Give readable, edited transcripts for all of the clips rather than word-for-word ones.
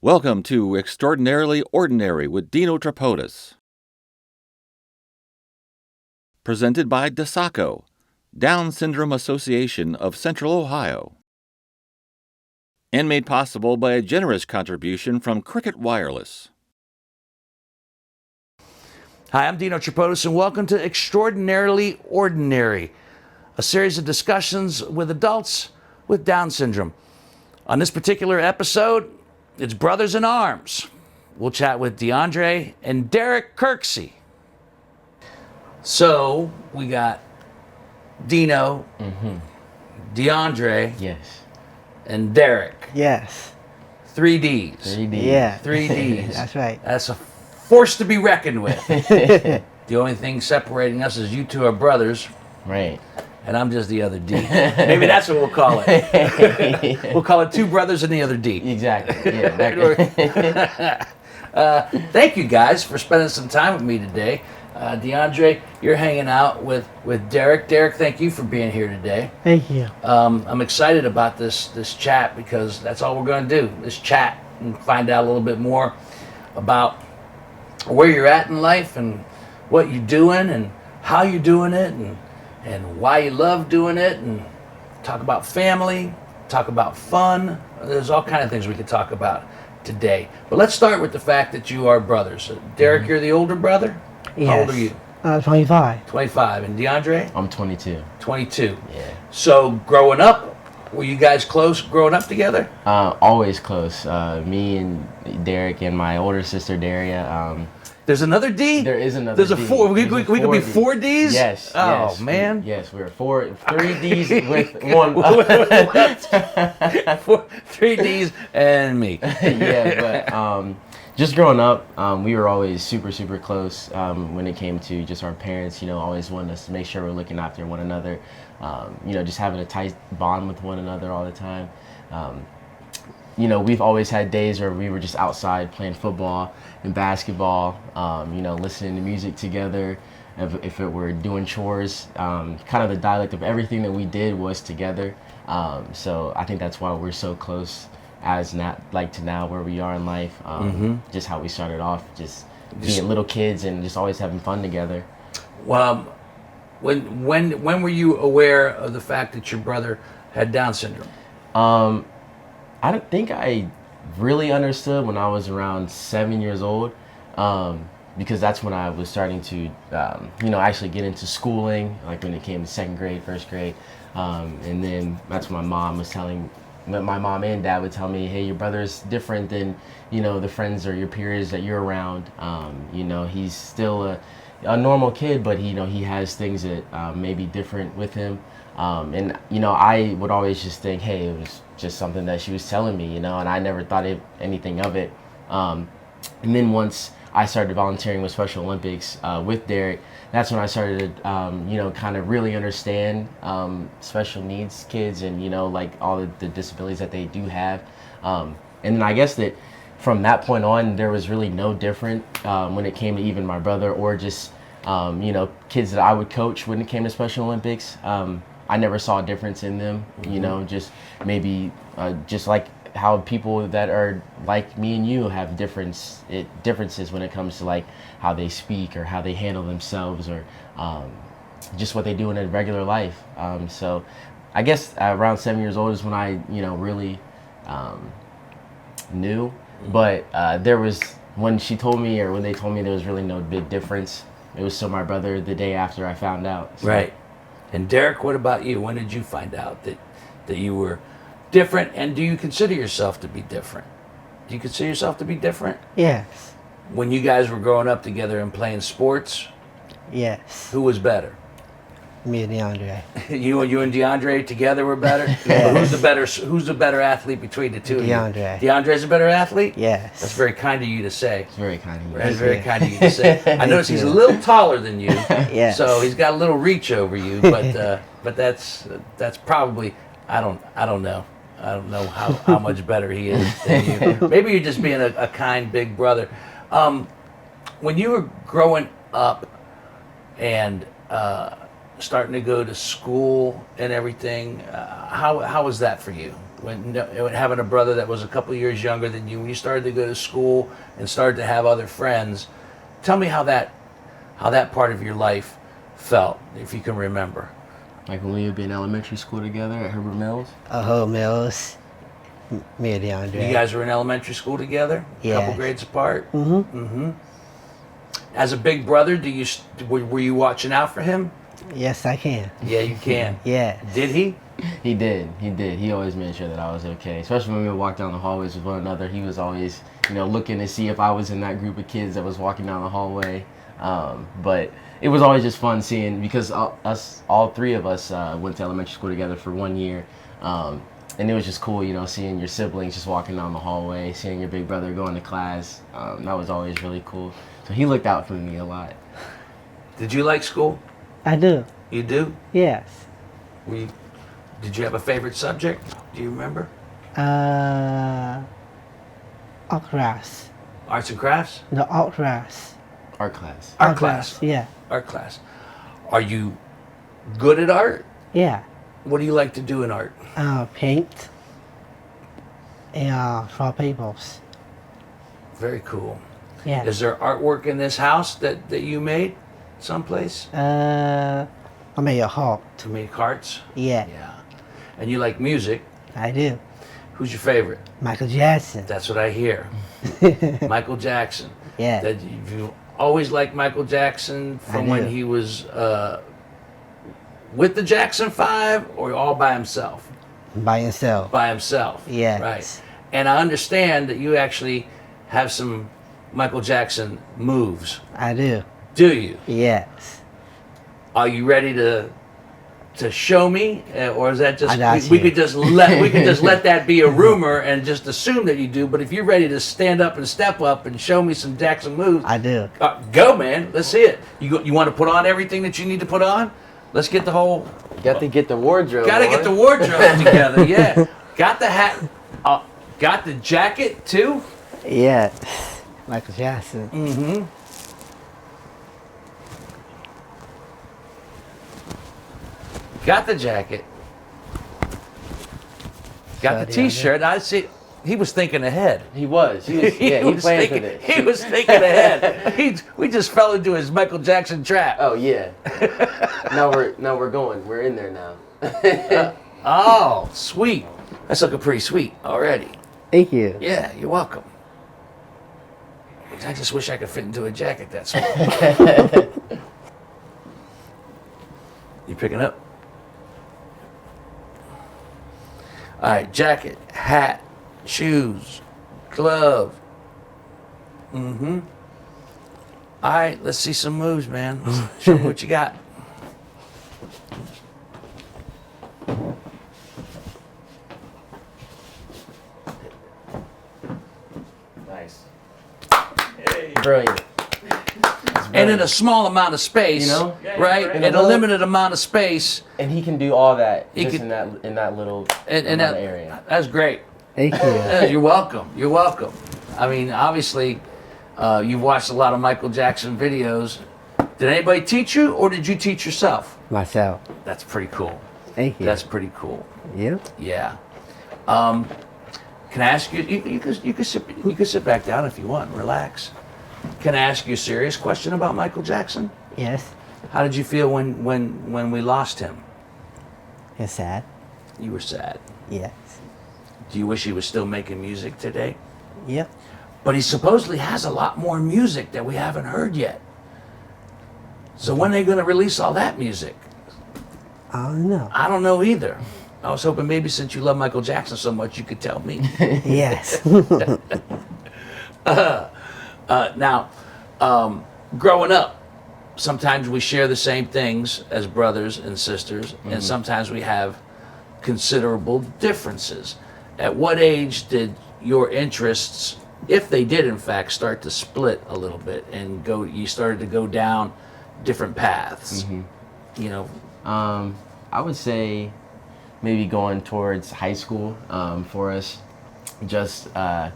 Welcome to Extraordinarily Ordinary with Dino Tripodis. Presented by DASACO, Down Syndrome Association of Central Ohio. And made possible by a generous contribution from Cricket Wireless. Hi, I'm Dino Tripodis, and welcome to Extraordinarily Ordinary, a series of discussions with adults with Down syndrome. On this particular episode, it's Brothers in Arms. We'll chat with Deondre and Derek Kirksey. So, we got Dino, Deondre, Yes. and Derek. Yes. 3Ds. 3D. Yeah. 3Ds. That's right. That's a force to be reckoned with. The only thing separating us is you two are brothers, Right. and I'm just the other D. Maybe that's what we'll call it. We'll call it two brothers and the other D. Exactly. Yeah. Thank you guys for spending some time with me today. Deondre, you're hanging out with Derek. Derek, thank you for being here today. Thank you. I'm excited about this chat because that's all we're going to do, is chat and find out a little bit more about where you're at in life and what you're doing and how you're doing it and why you love doing it, and talk about family, talk about fun. There's all kind of things we could talk about today. But let's start with the fact that you are brothers. Derek, you're the older brother? Yes. How old are you? 25. 25. And Deondre? I'm 22. 22. Yeah. So growing up, were you guys close growing up together? Always close. Me and Derek and my older sister Daria. There's another D? There is another There's a D. four. We There's could a be 4D. four Ds? Yes. Oh, yes. man. Yes, we're 3 Ds with one. Three Ds and me. Yeah, but just growing up, we were always super close when it came to just our parents. Always wanted us to make sure we're looking after one another. Just having a tight bond with one another all the time. We've always had days where we were just outside playing football and basketball, listening to music together. If it were doing chores, kind of the dialect of everything that we did was together. So I think that's why we're so close to now where we are in life. Just how we started off, just being little kids and just always having fun together. Well, when were you aware of the fact that your brother had Down syndrome? I don't think I really understood when I was around 7 years old, because that's when I was starting to, actually get into schooling, like when it came to second grade, first grade. And then that's when my mom and dad would tell me, hey, your brother's different than, the friends or your peers that you're around. He's still a normal kid, but he has things that may be different with him. And I would always just think, hey, it was just something that she was telling me, and I never thought anything of it. And then once I started volunteering with Special Olympics with Derek, that's when I started to, kind of really understand special needs kids and, like all the disabilities that they do have. And then I guess that from that point on, there was really no different when it came to even my brother or just, kids that I would coach when it came to Special Olympics. I never saw a difference in them, just maybe just like how people that are like me and you have differences when it comes to like how they speak or how they handle themselves or just what they do in a regular life. So I guess around 7 years old is when I, really knew. But there was, when they told me there was really no big difference. It was still my brother the day after I found out. So. Right. And Derek, what about you? When did you find out that you were different, and do you consider yourself to be different? Do you consider yourself to be different? Yes. When you guys were growing up together and playing sports, Yes. who was better? Me and Deondre. You and Deondre together were better? Yes. Who's the better athlete between the two of you? Deondre. Deondre's a better athlete? Yes. That's very kind of you to say. It's very kind of you. That's Thank very you. kind of you to say. I notice he's a little taller than you. Yes. So he's got a little reach over you, but that's probably, I don't know. I don't know how much better he is than you. Maybe you're just being a kind big brother. When you were growing up and starting to go to school and everything, how was that for you? when having a brother that was a couple years younger than you, when you started to go to school and started to have other friends. Tell me how that part of your life felt, if you can remember. Like when we would be in elementary school together at Herbert Mills. Whole Mills. Me and Deondre. You guys were in elementary school together, a Yeah. couple grades apart. Mm-hmm. As a big brother, were you watching out for him? Yes, I can. Yeah, you can. Yeah. Did he? He did. He always made sure that I was okay. Especially when we would walk down the hallways with one another. He was always, looking to see if I was in that group of kids that was walking down the hallway. But it was always just fun seeing, because all three of us went to elementary school together for 1 year. And it was just cool, seeing your siblings just walking down the hallway, seeing your big brother going to class. That was always really cool. So he looked out for me a lot. Did you like school? I do. You do? Yes. Did you have a favorite subject? Do you remember? Art class. Arts and crafts? The art class. Art class. Art class. Yeah. Art class. Are you good at art? Yeah. What do you like to do in art? Paint. And draw peoples. Very cool. Yeah. Is there artwork in this house that you made someplace? I made a heart. To make hearts? Yeah. Yeah. And you like music. I do. Who's your favorite? Michael Jackson. That's what I hear. Michael Jackson. Yeah. That you've always liked Michael Jackson from I when do. he was with the Jackson 5 or all by himself? By himself. By himself. Yes. Right. And I understand that you actually have some Michael Jackson moves. I do. Do you? Yes. Are you ready to show me, or is that just I got we you. could just let that be a rumor and just assume that you do? But if you're ready to stand up and step up and show me some Jackson moves, I do. go, man. Let's see it. You want to put on everything that you need to put on? Let's get the whole. Got to get the wardrobe. Got to get the wardrobe together. Yeah. Got the hat. Got the jacket too. Yeah. Michael Jackson. Mm-hmm. Got the jacket. Got the T-shirt. I see. He was thinking ahead. He was. He planned for this. He was thinking ahead. We just fell into his Michael Jackson trap. Oh yeah. Now we're going. We're in there now. Oh, sweet. That's looking pretty sweet already. Thank you. Yeah, you're welcome. I just wish I could fit into a jacket that small. You picking up? All right, jacket, hat, shoes, glove. Mm-hmm. All right, let's see some moves, man. Show me what you got. Nice. Brilliant. And in a small amount of space, right? In a limited amount of space. And he can do all that He just can- in that little And amount that, of area. That's great. Thank you. Yeah, you're welcome. You're welcome. I mean, obviously, you've watched a lot of Michael Jackson videos. Did anybody teach you, or did you teach yourself? Myself. That's pretty cool. Thank you. That's pretty cool. You? Yeah. Can I ask you? You can sit back down if you want. Relax. Can I ask you a serious question about Michael Jackson? Yes. How did you feel when we lost him? It's sad. You were sad. Yes. Do you wish he was still making music today? Yep. But he supposedly has a lot more music that we haven't heard yet. So when are they going to release all that music? I don't know. I don't know either. I was hoping maybe since you love Michael Jackson so much, you could tell me. Yes. Now, growing up, sometimes we share the same things as brothers and sisters, and sometimes we have considerable differences. At what age did your interests, if they did in fact, start to split a little bit and you started to go down different paths? You know, I would say maybe going towards high school for us. Just I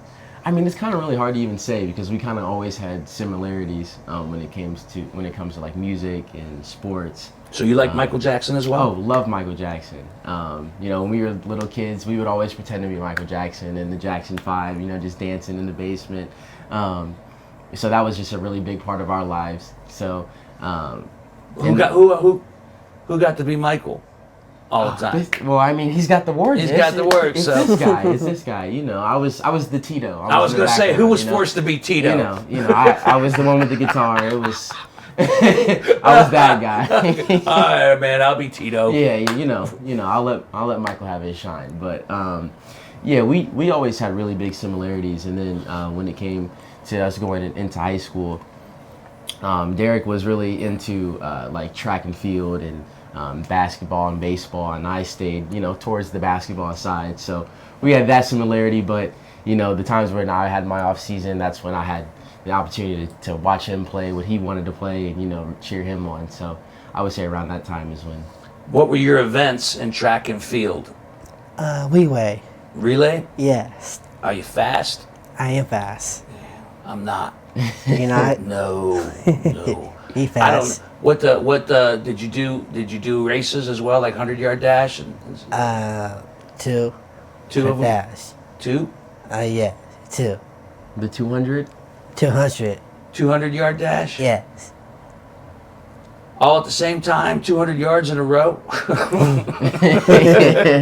I mean, it's kind of really hard to even say because we kind of always had similarities when it comes to like music and sports. So you like Michael Jackson as well? Oh, love Michael Jackson. You know, when we were little kids, we would always pretend to be Michael Jackson and the Jackson 5, you know, just dancing in the basement. So that was just a really big part of our lives. So, who got to be Michael all the time? Well, I mean, he's got the words. He's got the words. It's So this guy. It's this guy. You know, I was the Tito. I was going to say, who was you know? forced to be Tito? I was the one with the guitar. It was. I was that guy. All right, man, I'll be Tito. Yeah, you know, I'll let Michael have his shine. But yeah, we always had really big similarities. And then when it came to us going into high school, Derek was really into like track and field and basketball and baseball, and I stayed, you know, towards the basketball side. So we had that similarity. But you know, the times when I had my off season, that's when I had the opportunity to watch him play what he wanted to play and, you know, cheer him on. So I would say around that time is when. What were your events in track and field? Relay. Relay? Yes. Are you fast? I am fast. I'm not. You're not? No. He I don't. fast. What did you do? Did you do races as well, like 100-yard dash? Two. Two of them? Fast. Two? Yeah. Two. The 200? 200. 200-yard dash? Yes. All at the same time, 200 yards in a row?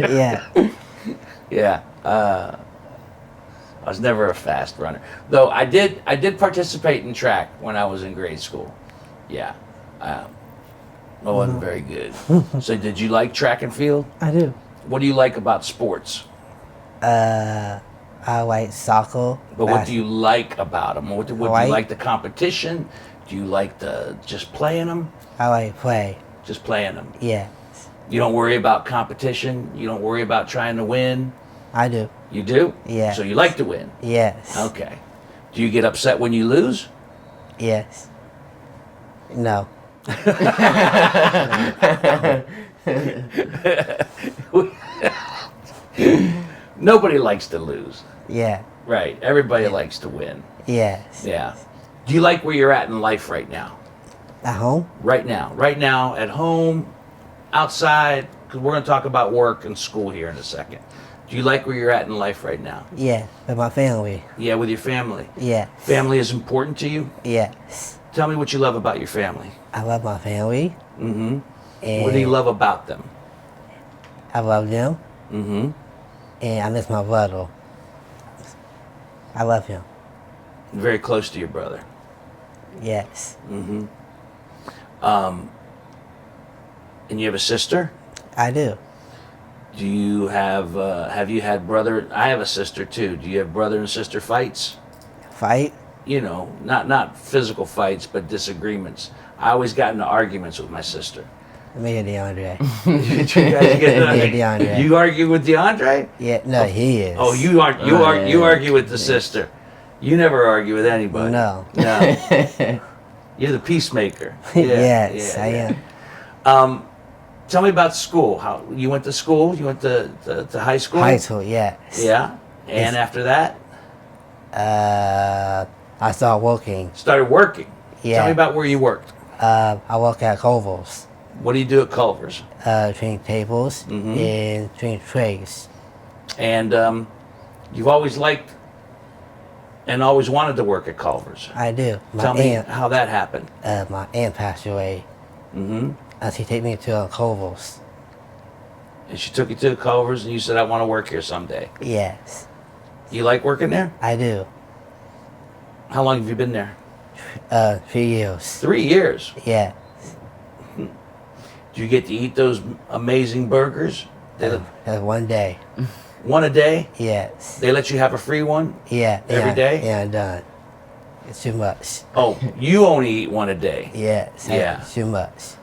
Yeah. Yeah. I was never a fast runner. Though I did participate in track when I was in grade school. Yeah. I wasn't very good. So did you like track and field? I do. What do you like about sports? I like soccer. But what do you like about them? What do you like- like the competition? Do you like just playing them? I like play. Just playing them. Yeah. You don't worry about competition? You don't worry about trying to win? I do. You do? Yeah. So you like to win? Yes. Okay. Do you get upset when you lose? Yes. No. Nobody likes to lose. Yeah. Right. Everybody likes to win. Yes. Yeah. Do you like where you're at in life right now? At home? Right now, at home, outside, because we're going to talk about work and school here in a second. Do you like where you're at in life right now? Yeah. With my family. Yeah, with your family. Yeah. Family is important to you? Yes. Tell me what you love about your family. I love my family. Mm-hmm. And What do you love about them? I love them. Mm-hmm. And I miss my brother. I love him. Very close to your brother. Yes. Mm-hmm. And you have a sister? I do. Do you have you had brother? I have a sister too. Do you have brother and sister fights? Fight? You know, not physical fights, but disagreements. I always got into arguments with my sister. Me and Deondre. You guys get Me and Deondre. You argue with Deondre? Yeah, no, he is. Oh, you argue with the sister. You never argue with anybody. No. No. You're the peacemaker. Yeah, Yes, yeah, I yeah. am. Tell me about school. How you went to school? You went to high school? High school, yes. Yeah. And after that, I started working. started working. Yeah. Tell me about where you worked. I work at Culver's. What do you do at Culver's? Train tables Mhm. and train trays. And you've always liked and always wanted to work at Culver's. I do. Tell me how that happened. My aunt passed away. Mm-hmm. She take me to Culver's. And she took you to the Culver's, and you said, "I want to work here someday." Yes, You like working there? I do. How long have you been there? 3 years. 3 years. Yeah. Do you get to eat those amazing burgers? One day. One a day? Yes. They let you have a free one? Yeah. Every yeah, day? Yeah, I'm done. It's too much. Oh, you only eat one a day. Yes. Yeah. It's too much.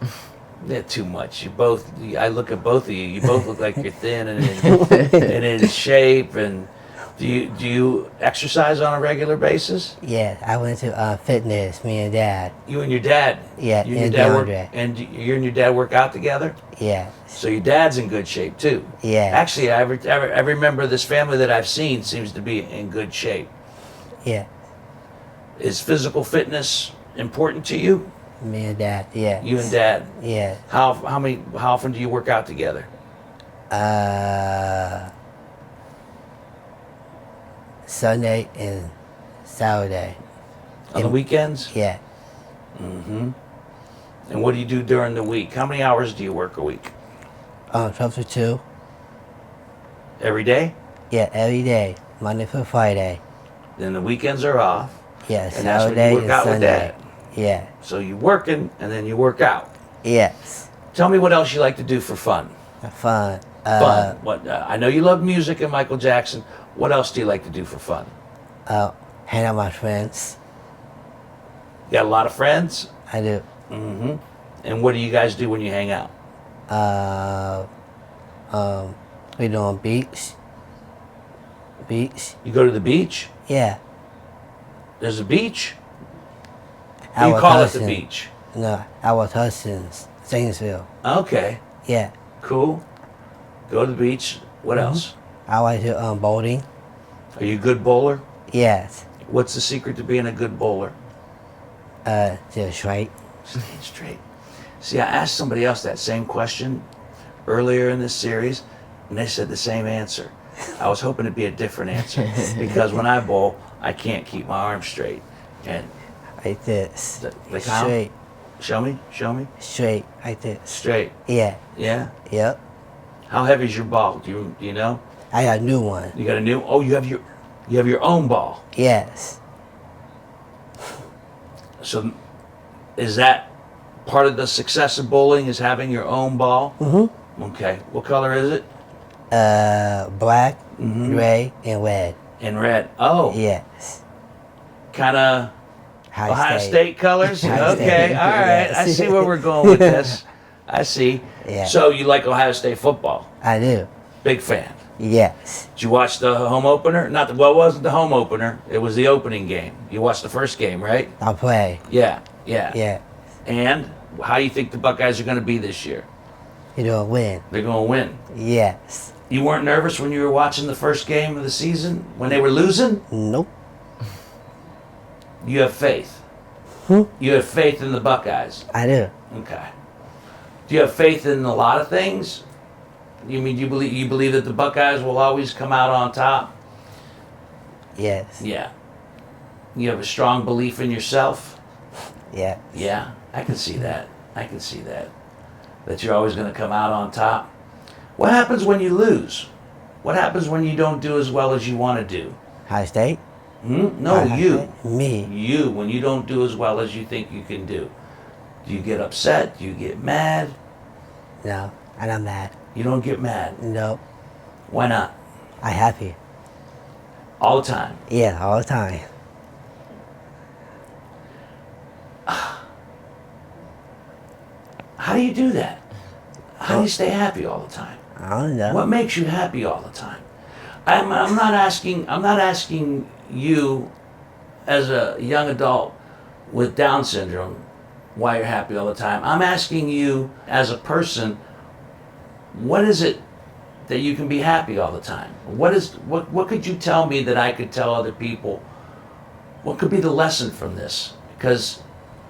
They're too much. I look at both of you. You both look like you're thin and in shape. And do you exercise on a regular basis? Yeah, I went to fitness, me and Dad. You and your dad. Yeah, You and and your dad work, Deondre. and you and your dad work out together. Yeah. So your dad's in good shape too. Yeah. Actually, I remember this family that I've seen seems to be in good shape. Yeah. Is physical fitness important to you? Me and Dad. Yeah. You and Dad. Yeah. How often do you work out together? Sunday and Saturday. On the weekends? Yeah. And what do you do during the week? How many hours do you work a week? 12 to 2. Every day? Yeah, every day. Monday through Friday. Then the weekends are off. Yeah, And that's when you Saturday work and out with Sunday. Dad. Yeah. So you working and then you work out. Yes. Tell me what else you like to do for fun. Fun. Fun. What? I know you love music and Michael Jackson. What else do you like to do for fun? Hang out with my friends. You got a lot of friends? I do. And what do you guys do when you hang out? We doing beach. Beach. You go to the beach? Yeah. There's a beach? Our You call it cousin- the beach? No, our cousins, Zanesville. Okay, Yeah. cool. Go to the beach. What else? I like to bowling. Are you a good bowler? Yes. What's the secret to being a good bowler? Just right. Staying straight. See, I asked somebody else that same question earlier in this series, and they said the same answer. I was hoping it'd be a different answer because when I bowl, I can't keep my arms straight. And Like this. like how? Straight. Show me. Straight. Like this. Straight. Yeah. Yeah. Yep. How heavy is your ball? Do you know? I got a new one. You got a new? Oh, you have your own ball. Yes. So, is that part of the success of bowling? Is having your own ball? Mm-hmm. Okay. What color is it? Black, gray, and red. And red. Oh. Yes. Kind of Ohio State colors? Ohio Okay, State, all right. yes. I see where we're going with this. I see. Yeah. So you like Ohio State football? I do. Big fan. Yes. Did you watch the home opener? Well, it wasn't the home opener. It was the opening game. You watched the first game, right? I'll play. Yeah. Yeah. And how do you think the Buckeyes are going to be this year? You're gonna win. They're going to win. Yes. You weren't nervous when you were watching the first game of the season when they were losing? Nope. You have faith. You have faith in the Buckeyes. I do. Okay. Do you have faith in a lot of things? You mean you believe that the Buckeyes will always come out on top? Yes. Yeah. You have a strong belief in yourself? Yeah. Yeah, I can see that. That you're always going to come out on top. What happens when you lose? What happens when you don't do as well as you want to do? High State? No, Ohio you. State? Me. You, when you don't do as well as you think you can do. Do you get upset? Do you get mad? No. I'm not mad. You don't get mad. Nope. Why not? I happy. All the time. Yeah, all the time. How do you do that? How do you stay happy all the time? I don't know. What makes you happy all the time? I'm not asking you as a young adult with Down syndrome why you're happy all the time. I'm asking you as a person, what is it that you can be happy all the time? What could you tell me that I could tell other people? What could be the lesson from this? Because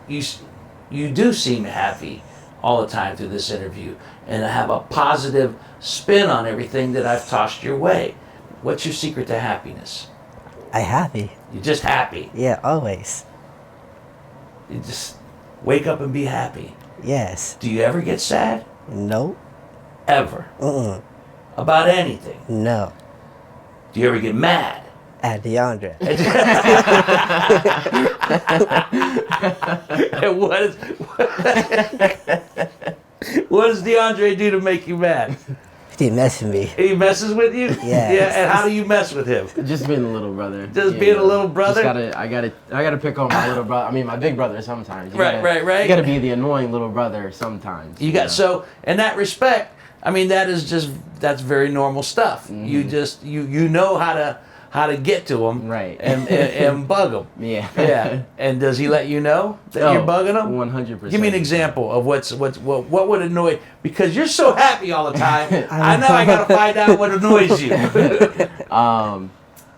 you do seem happy all the time through this interview and have a positive spin on everything that I've tossed your way. What's your secret to happiness? I happy. You're just happy. Yeah, always. You just wake up and be happy. Yes. Do you ever get sad? Nope. Ever? About anything? No. Do you ever get mad? At Deondre. And what does Deondre do to make you mad? He messing me. He messes with you? Yeah. Yeah. And how do you mess with him? Just being a little brother. Just being a little brother? I gotta pick on my little brother. I mean, my big brother sometimes. Right. You gotta be the annoying little brother sometimes. So in that respect, I mean, that's very normal stuff. You just you know how to get to him, right? And bug him. Yeah. Yeah. And does he let you know that you're bugging him? 100%. Give me an example of what would annoy, because you're so happy all the time. I know I gotta find out what annoys you.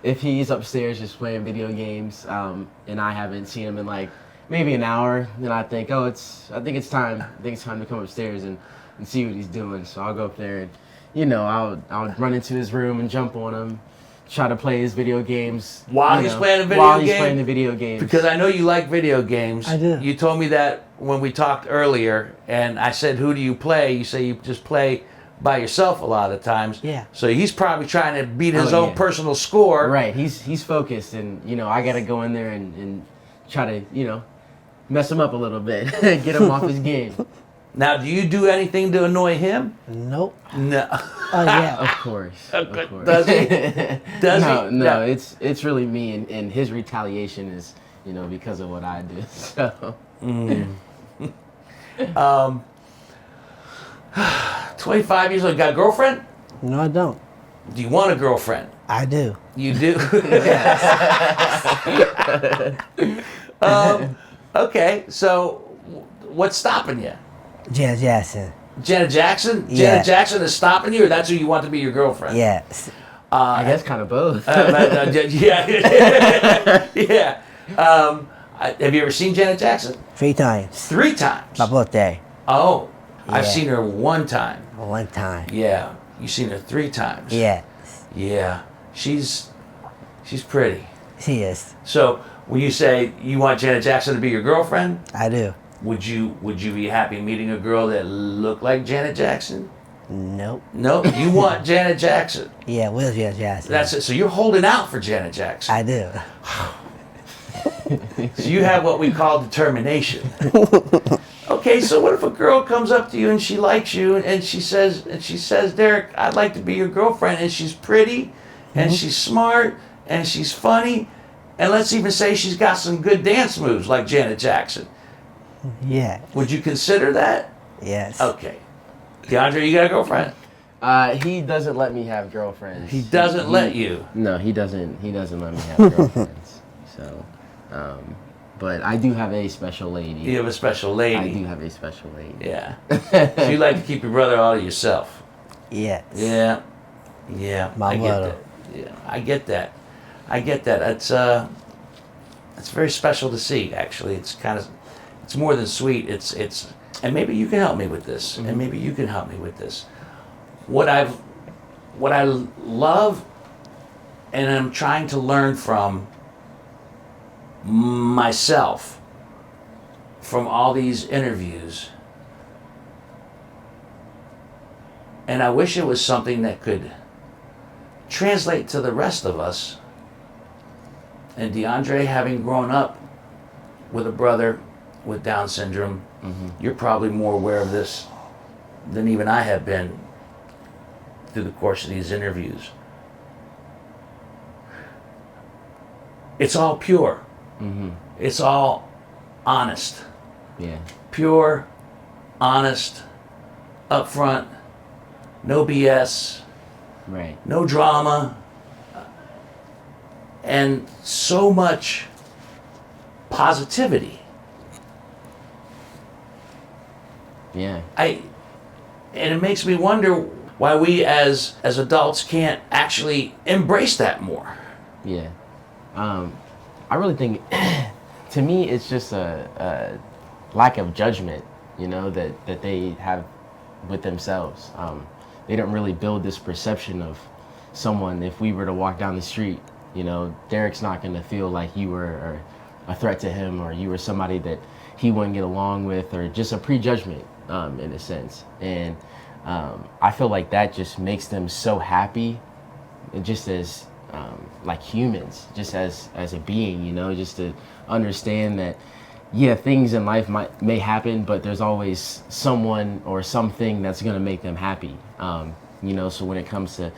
if he's upstairs just playing video games, and I haven't seen him in like maybe an hour, then I think, I think it's time. I think it's time to come upstairs and see what he's doing. So I'll go up there and, I'll run into his room and jump on him, try to play his video games While he's playing the video while game? he's playing the video games. Because I know you like video games. I do. You told me that when we talked earlier, and I said, who do you play? You say you just play by yourself a lot of times. Yeah. So he's probably trying to beat his Oh, own yeah. personal score. Right, he's focused, and I gotta go in there and try to mess him up a little bit, get him off his game. Now, do you do anything to annoy him? Nope. No. Oh yeah. Of course. Does he? Does no, he? No, it's really me, and his retaliation is because of what I do. So. 25 years old, got a girlfriend? No, I don't. Do you want a girlfriend? I do. You do? Okay, so what's stopping you? Janet Jackson. Janet Jackson? Yeah. Janet Jackson is stopping you, or that's who you want to be your girlfriend? Yes. I guess kind of both. Yeah. Yeah. Have you ever seen Janet Jackson? 3 times. 3 times. My birthday. Oh, I've Yeah. seen her 1 time. 1 time. Yeah. You've seen her 3 times. Yeah. Yeah. She's pretty. She is. So when you say you want Janet Jackson to be your girlfriend, I do. would you be happy meeting a girl that looked like Janet Jackson? Nope. No, you want Janet Jackson. Yeah, with Janet Jackson. That's it. So you're holding out for Janet Jackson. I do. So you have what we call determination. Okay, so what if a girl comes up to you and she likes you and she says, Derek, I'd like to be your girlfriend, and she's pretty and she's smart and she's funny, and let's even say she's got some good dance moves like Janet Jackson. Yeah. Would you consider that? Yes. Okay. Deondre, you got a girlfriend? He doesn't let me have girlfriends. He doesn't let you. No, he doesn't. He doesn't let me have girlfriends. So, but I do have a special lady. You have a special lady. I do have a special lady. Yeah. So you like to keep your brother all to yourself. Yes. Yeah. Yeah. My I get brother. that. Yeah. I get that. It's very special to see, actually. It's more than sweet. It's and maybe you can help me with this. And maybe you can help me with this. What I love and I'm trying to learn from myself from all these interviews, and I wish it was something that could translate to the rest of us. And DeAndre, having grown up with a brother with Down syndrome, you're probably more aware of this than even I have been through the course of these interviews. It's all pure. It's all honest. Yeah. Pure, honest, upfront, no BS, Right. no drama, and so much positivity. Yeah. And it makes me wonder why we as adults can't actually embrace that more. Yeah. I really think, to me, it's just a lack of judgment, that they have with themselves. They don't really build this perception of someone. If we were to walk down the street, Derek's not going to feel like you were a threat to him, or you were somebody that he wouldn't get along with, or just a prejudgment in a sense. And I feel like that just makes them so happy, just as like humans, just as a being, just to understand that, yeah, things in life may happen, but there's always someone or something that's going to make them happy. So when it comes to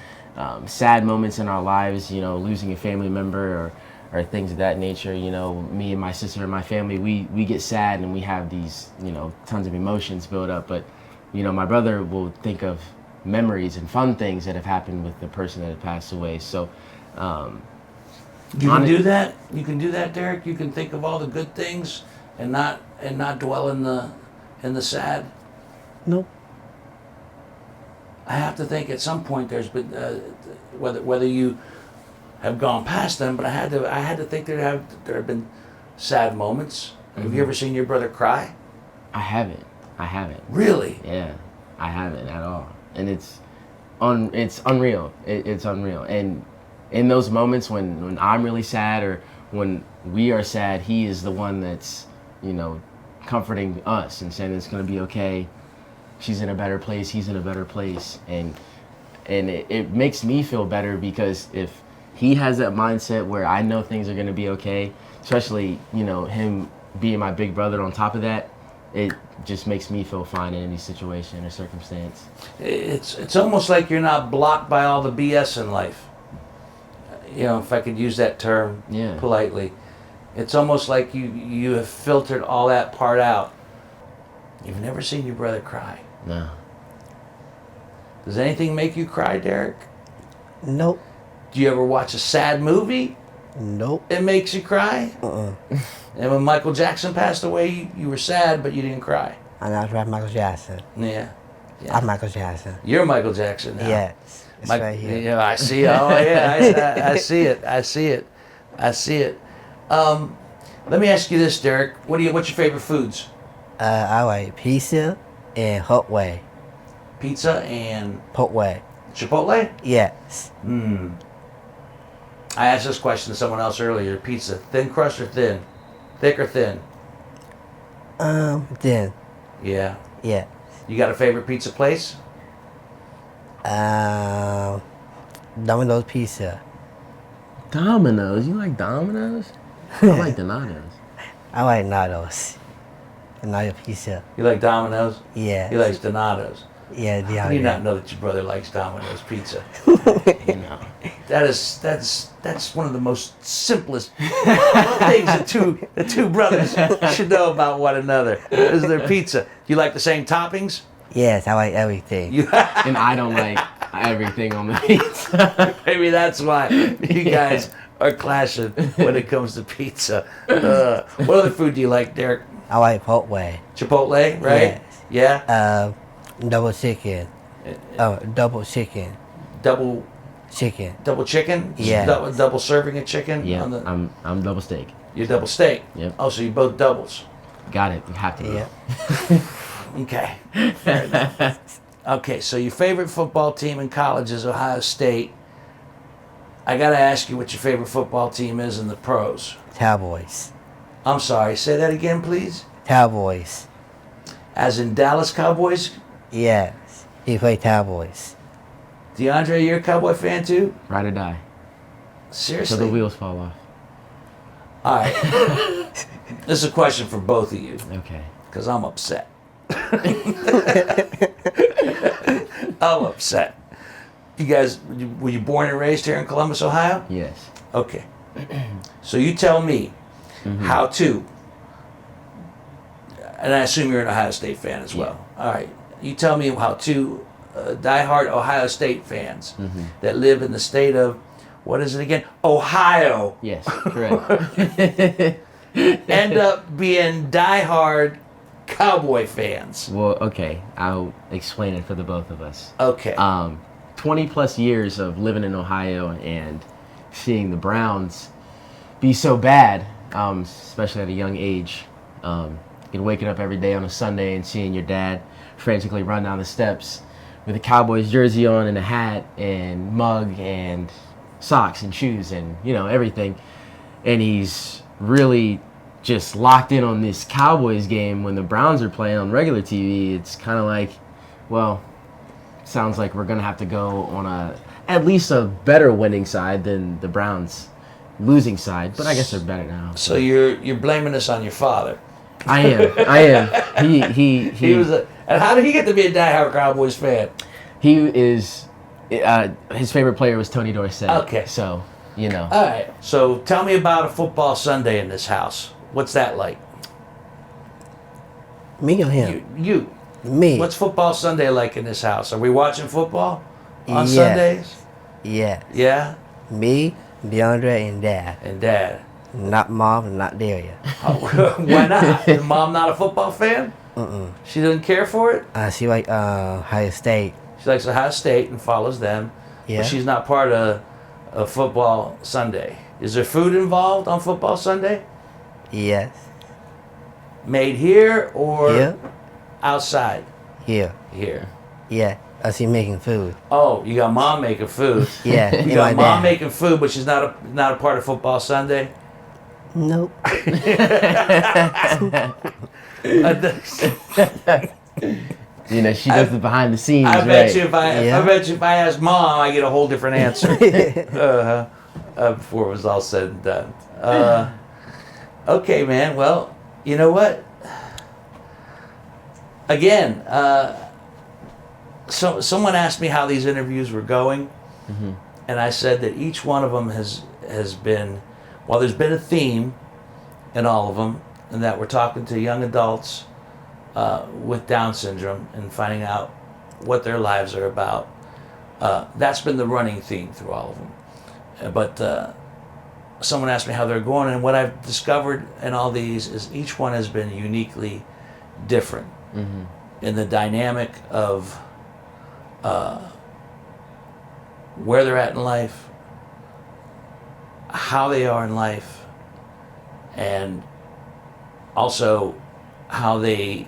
sad moments in our lives, losing a family member or things of that nature, me and my sister and my family, we get sad and we have these, tons of emotions build up. But, my brother will think of memories and fun things that have happened with the person that had passed away. So, You can do that. You can do that, Derek. You can think of all the good things and not dwell in the sad. Nope. I have to think at some point there's been whether you have gone past them, but I had to think there have been sad moments. Have you ever seen your brother cry? I haven't. Really? Yeah, I haven't at all, and it's unreal. It's unreal. And in those moments when I'm really sad or when we are sad, he is the one that's, comforting us and saying it's gonna be okay. She's in a better place. He's in a better place, and it makes me feel better because if he has that mindset where I know things are gonna be okay, especially him being my big brother on top of that, it just makes me feel fine in any situation or circumstance. It's almost like you're not blocked by all the BS in life. If I could use that term politely. It's almost like you have filtered all that part out. You've never seen your brother cry. No. Does anything make you cry, Derek? Nope. Do you ever watch a sad movie? Nope. It makes you cry? And when Michael Jackson passed away, you were sad, but you didn't cry. I'm not right, Michael Jackson. Yeah. I'm Michael Jackson. You're Michael Jackson now. Yes. It's right here. Yeah, I see it. Oh, yeah, I see it. I see it. Let me ask you this, Derek. What's your favorite foods? I like pizza and hot way. Pizza and Hot way. Chipotle? Yes. I asked this question to someone else earlier. Pizza, thin crust or thin? Thick or thin? Then. Yeah. Yeah. You got a favorite pizza place? Domino's pizza. Domino's? You like Domino's? I like Donatos. I like Nados. Donato pizza. You like Domino's? Yeah. He likes Donatos. Yeah, How do you not know that your brother likes Domino's pizza? That's one of the most simplest things the two brothers should know about one another is their pizza. You like the same toppings? Yes, I like everything. And I don't like everything on the pizza. Maybe that's why you guys are clashing when it comes to pizza. What other food do you like, Derek? I like hot way. Chipotle, right? Yes. Yeah. Double chicken. Double chicken. Double Chicken. double chicken? Yeah. Double serving of chicken? Yeah, On the, I'm double steak. you're double steak? Yep. Oh, so you both doubles. Got it. You have to. Be. Yeah. Okay. Fair enough. Okay, so your favorite football team in college is Ohio State. I got to ask you what your favorite football team is in the pros. Cowboys. I'm sorry, say that again, please. Cowboys. As in Dallas Cowboys? Yes. He played Cowboys. Deondre, you're a Cowboy fan too? Ride or die. Seriously? Till the wheels fall off. All right. This is a question for both of you. Okay. Because I'm upset. I'm upset. You guys, were you born and raised here in Columbus, Ohio? Yes. Okay. So you tell me how to, and I assume you're an Ohio State fan as well. All right. You tell me how to diehard Ohio State fans that live in the state of, what is it again? Ohio. Yes. Correct. End up being diehard Cowboy fans. Well, okay. I'll explain it for the both of us. Okay. 20 plus years of living in Ohio and seeing the Browns be so bad, especially at a young age. Waking up every day on a Sunday and seeing your dad frantically run down the steps with a Cowboys jersey on and a hat and mug and socks and shoes and, everything. And he's really just locked in on this Cowboys game when the Browns are playing on regular TV. It's kind of like, well, sounds like we're going to have to go on at least a better winning side than the Browns losing side. But I guess they're better now. So you're blaming this on your father. I am. He was and how did he get to be a diehard Cowboys fan? He is. His favorite player was Tony Dorsett. Okay. So, All right. So tell me about a football Sunday in this house. What's that like? Me or him? You. Me. What's football Sunday like in this house? Are we watching football on Yes. Sundays? Yeah. Yeah. Me, Deondre, and Dad. And Dad. Not Mom, not Daria. Why not? Is Mom not a football fan? She doesn't care for it? She like Ohio State. She likes Ohio State and follows them. Yeah. But she's not part of of football Sunday. Is there food involved on football Sunday? Yes. Made here or Here. outside? Here. Here. Yeah. I see making food. Oh, you got mom making food. Yeah. You and got my mom dad. making food, but she's not a part of football Sunday. Nope. You know, she does the behind the scenes, I right? bet you if I Yeah. bet you if I ask mom, I get a whole different answer. Before it was all said and done. Okay, man. Well, you know what? Again, so someone asked me how these interviews were going, and I said that each one of them has been, well, there's been a theme in all of them, and that we're talking to young adults with Down syndrome and finding out what their lives are about. That's been the running theme through all of them. But someone asked me how they're going, and what I've discovered in all these is each one has been uniquely different in the dynamic of where they're at in life, how they are in life, and also how they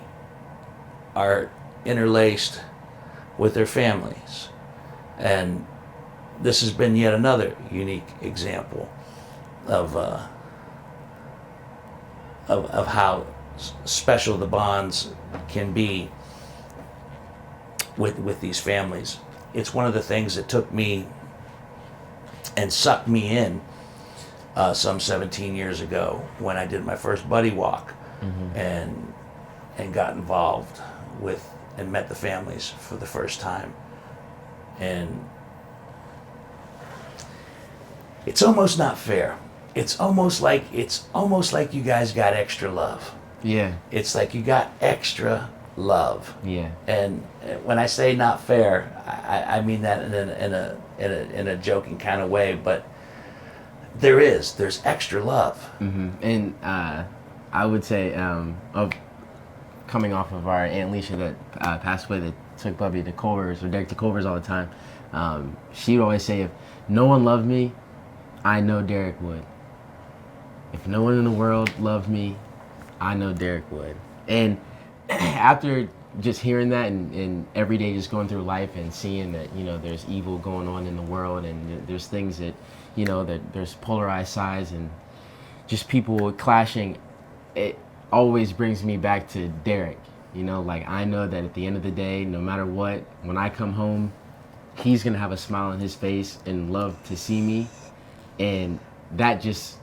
are interlaced with their families. And this has been yet another unique example of how special the bonds can be with these families. It's one of the things that took me and sucked me in some 17 years ago when I did my first buddy walk and got involved with and met the families for the first time. And it's almost not fair. It's almost like you guys got extra love. Yeah. It's like you got extra love. Yeah. And when I say not fair, I mean that in a joking kind of way. But there's extra love. And I would say, of coming off of our Aunt Alicia that passed away, that took Bubby to Culver's or Derek to Culver's all the time, she would always say, if no one loved me, I know Derek would. If no one in the world loved me, I know Derek would. And after just hearing that and every day just going through life and seeing that, you know, there's evil going on in the world and there's things that, you know, that there's polarized sides and just people clashing, it always brings me back to Derek. You know, like, I know that at the end of the day, no matter what, when I come home, he's gonna have a smile on his face and love to see me. And that just,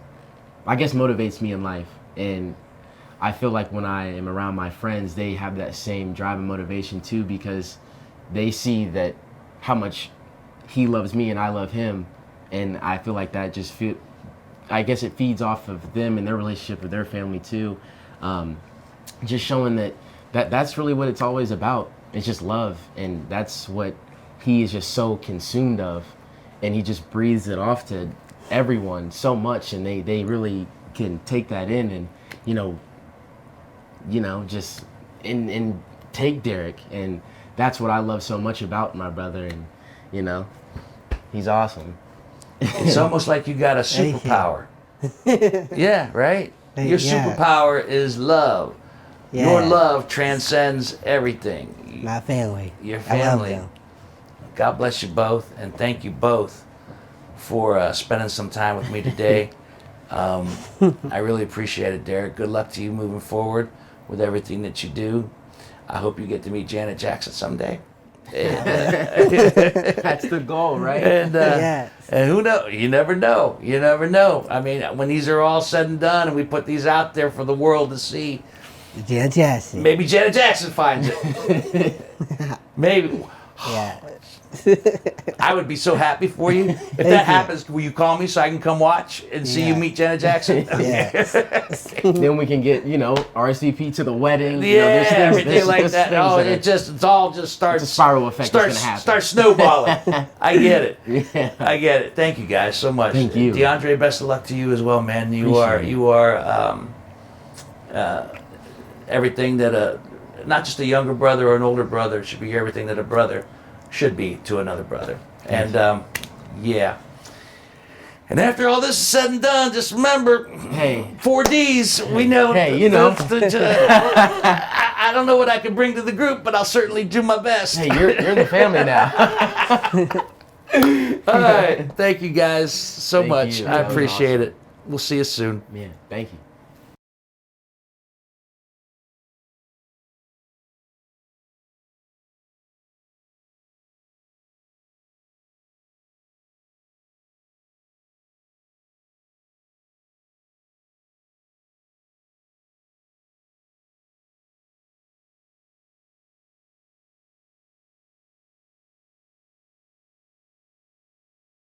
I guess, motivates me in life. And I feel like when I am around my friends, they have that same drive and motivation too, because they see that how much he loves me and I love him. And I feel like that just I guess it feeds off of them and their relationship with their family too. Just showing that's really what it's always about. It's just love. And that's what he is just so consumed of. And he just breathes it off to everyone so much, and they really can take that in and, you know, just and take Derek. And that's what I love so much about my brother. And, you know, he's awesome. It's almost like you got a superpower. Yeah, right? Your Yeah. superpower is love. Yeah. Your love transcends everything. My family. Your I love family. them. God bless you both, and thank you both for spending some time with me today. I really appreciate it, Derek. Good luck to you moving forward with everything that you do. I hope you get to meet Janet Jackson someday. That's the goal, right? And, Yes. and who knows? You never know. You never know. I mean, when these are all said and done and we put these out there for the world to see, Janet Jackson. maybe Janet Jackson finds it. Maybe. Yeah. I would be so happy for you. If that happens, will you call me so I can come watch and see you Yeah. meet Janet Jackson? Yes. Then we can get, you know, RSVP to the wedding. Yeah, you know, there's things- everything there's- like there's that. things Oh, that it's all just starts. it's a spiral effect that's gonna happen. Start snowballing. I get it. Yeah. I get it. Thank you guys so much. Thank you. Deondre, best of luck to you as well, man. You Appreciate are everything that not just a younger brother or an older brother should be. Everything that a brother should be to another brother. And yeah. And after all this is said and done, just remember, Hey. 4Ds, we know. Hey, you know. I don't know what I can bring to the group, but I'll certainly do my best. Hey, you're in the family now. All right. Thank you guys so Thank much. you. I That was appreciate awesome. it. We'll see you soon. Man, thank you.